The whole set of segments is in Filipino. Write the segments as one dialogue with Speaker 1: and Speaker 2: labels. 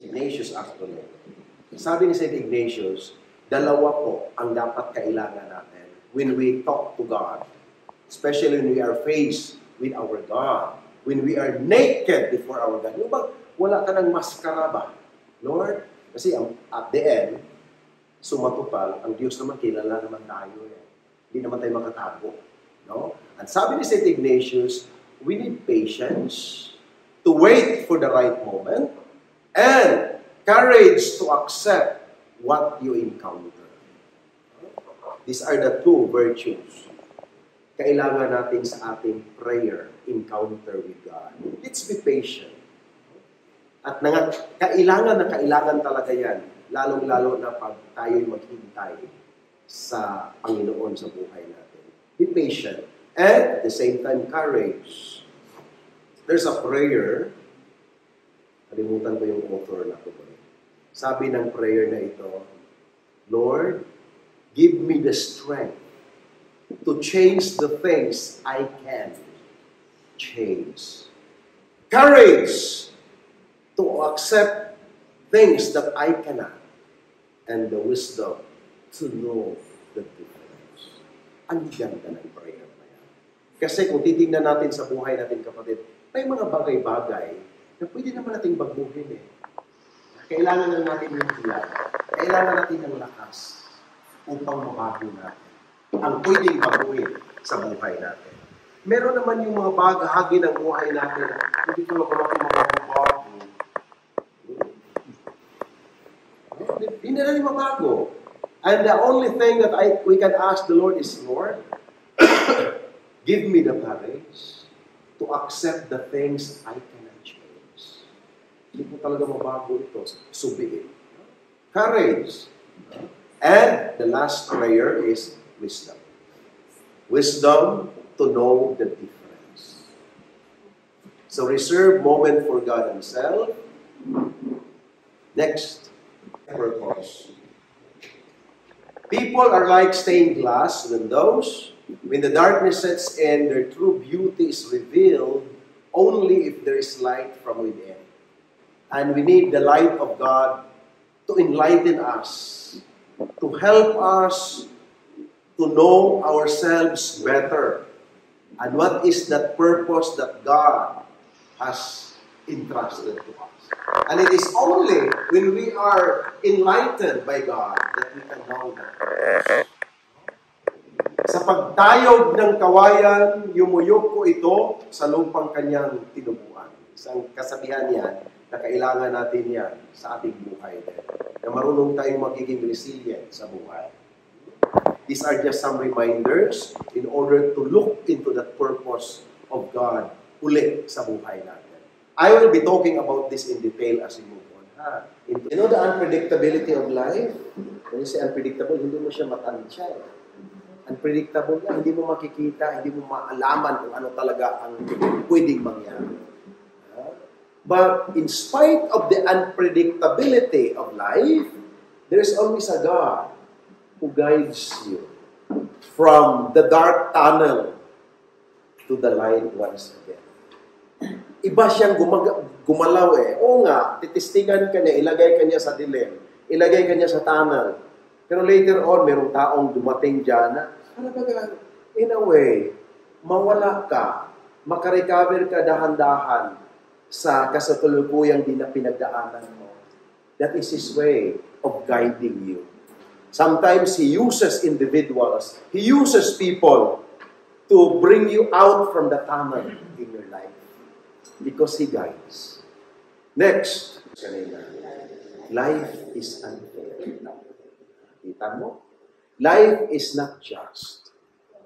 Speaker 1: Ignatius actually. Sabi ni St. Ignatius, dalawa po ang dapat kailangan natin when we talk to God. Especially when we are faced with our God. When we are naked before our God. Yung bang wala ka ng maskara ba? Lord, kasi at the end, sumatupal, ang Diyos naman, kilala naman tayo. Hindi naman tayo makatago. No? And sabi ni St. Ignatius, we need patience to wait for the right moment and courage to accept what you encounter. These are the two virtues kailangan natin sa ating prayer encounter with God. Let's be patient. At kailangan talaga yan, lalong-lalo na pag tayo'y maghintay sa Panginoon sa buhay natin. Be patient. And at the same time, courage. There's a prayer. Kalimutan ko yung author na ko. Sabi ng prayer na ito, Lord, give me the strength to change the things I can change. Courage to accept things that I cannot. And the wisdom to know the difference. Ang ganda ng prayer na yan. Kasi kung titignan natin sa buhay natin, kapatid, may mga bagay-bagay na pwede naman nating baguhin Kailangan na natin yung hiyag. Kailangan natin ng lakas upang mabago natin ang pwedeng baguhin sa buhay natin. Meron naman yung mga bahagi ng buhay natin hindi ko naman natin mabago. Hindi na natin mabago. And the only thing that we can ask the Lord is, Lord, give me the courage to accept the things I cannot change. Hindi po talaga mabago ito. Subiin. Courage. And the last prayer is wisdom. Wisdom to know the difference. So reserve moment for God Himself. Next, purpose. People are like stained glass windows. When the darkness sets in, their true beauty is revealed only if there is light from within. And we need the light of God to enlighten us, to help us to know ourselves better. And what is that purpose that God has entrusted to us. And it is only when we are enlightened by God that we can know that purpose. Sa pagtayog ng kawayan, yumuyok ko ito sa lupang kanyang tinubuan. Isang kasabihan yan na kailangan natin yan sa ating buhay. Na marunong tayong magiging resilient sa buhay. These are just some reminders in order to look into that purpose of God ulit sa buhay natin. I will be talking about this in detail as we move on. You know the unpredictability of life? When you say unpredictable, hindi mo siya matansya. Unpredictable na, hindi mo makikita, hindi mo maalaman kung ano talaga ang pwedeng mangyari. But in spite of the unpredictability of life, there's always a God who guides you from the dark tunnel to the light once again. Iba siyang gumalaw Oo nga, titistingan ka niya, ilagay ka niya sa dilim, ilagay ka niya sa tunnel. Pero later on, mayroong taong dumating dyan na, in a way, mawala ka, makarecover ka dahan-dahan sa kasatalukuyang pinagdaanan mo. That is His way of guiding you. Sometimes He uses individuals, He uses people to bring you out from the tunnel in your life. Because He guides. Next, life is unfair. Kita mo? Life is not just.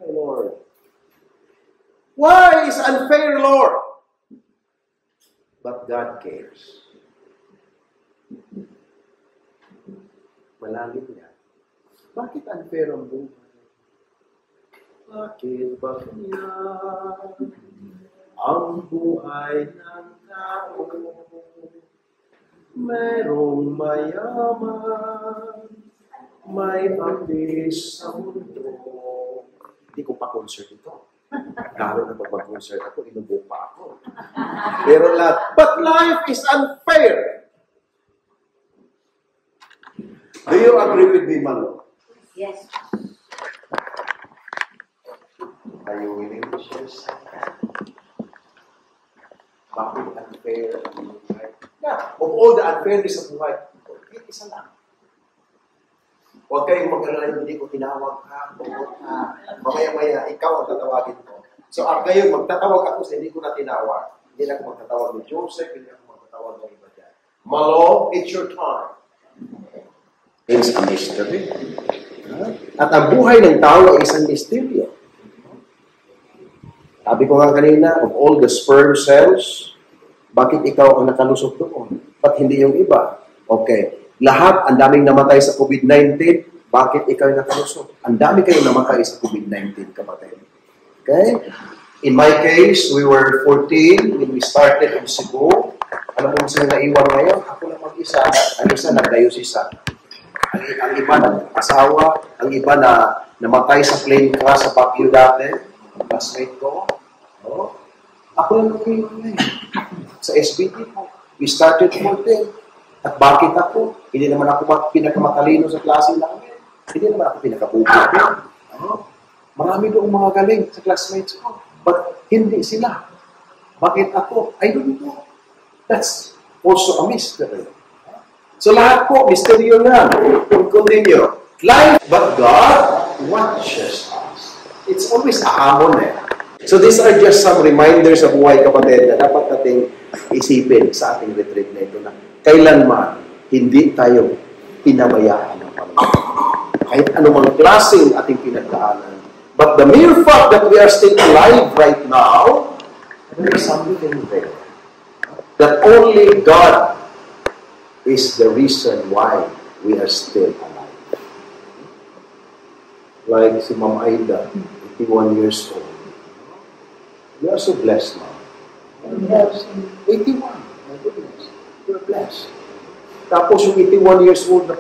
Speaker 1: Oh, Lord. Why is unfair, Lord? But God cares. Malalim niya. Bakit unfair ang buhay? Bakit ba kanya ang buhay ng tao? Merong mayaman, may abis sa mundo. Hindi ko pa concert ito. Karo na mag-concert ako, inubo pa ako. Pero lahat, but life is unfair. Do you agree with me, Malo?
Speaker 2: Yes.
Speaker 1: Are you willing to share something? Bakit unfair ang buhay? Yeah, of all the unfairness sa buhay, isa lang. Huwag kayong mag-alala, hindi ko tinawag ka, mamaya-maya, ikaw ang tatawagin ko. So, ngayon, magtatawag ako sa hindi ko na tinawag. Hindi na ako magtatawag ni Joseph, hindi ako magtatawag ng iba dyan. Malo, it's your time. It's a mystery. At ang buhay ng tao ay isang misteryo. Sabi ko nga kanina, of all the sperm cells, bakit ikaw ang nakalusot doon? Ba't hindi yung iba? Okay. Lahat, ang daming namatay sa COVID-19, bakit ikaw yung nakalusot? Ang dami kayong namatay sa COVID-19, kapatid. Okay? In my case, we were 14 when we started in Cebu. Alam mo sila naiwan ngayon? Ako lang mag-isa. Ang isa nag-diocese. Ang iba nag-asawa. Ang iba na namatay sa plane crash sa Baguio dati. Classmate ko. Oh. Ako lang mag-iwan ngayon. Sa SBT po. We started 14. At bakit ako? Hindi naman ako pinakamatalino sa klase namin. Hindi naman ako pinakabubuti. Marami doong mga galing sa classmates ko. But hindi sila. Bakit ako? I don't know. That's also a mystery. So lahat po, misteryo na. Continue. Life, but God watches us. It's always a hamon eh. So these are just some reminders sa buhay, kapatid, na dapat nating isipin sa ating retreat na ito na kailanman hindi tayo pinabayaan ng Panginoon. Kahit anumang klaseng ating pinagdaanan. But the mere fact that we are still alive right now, there is something there. That only God is the reason why we are still alive. Like si Ma'am Aida, 81 years old. We are so blessed now. Yes. 81. My goodness. You're blessed. Tapos yung 81 years old na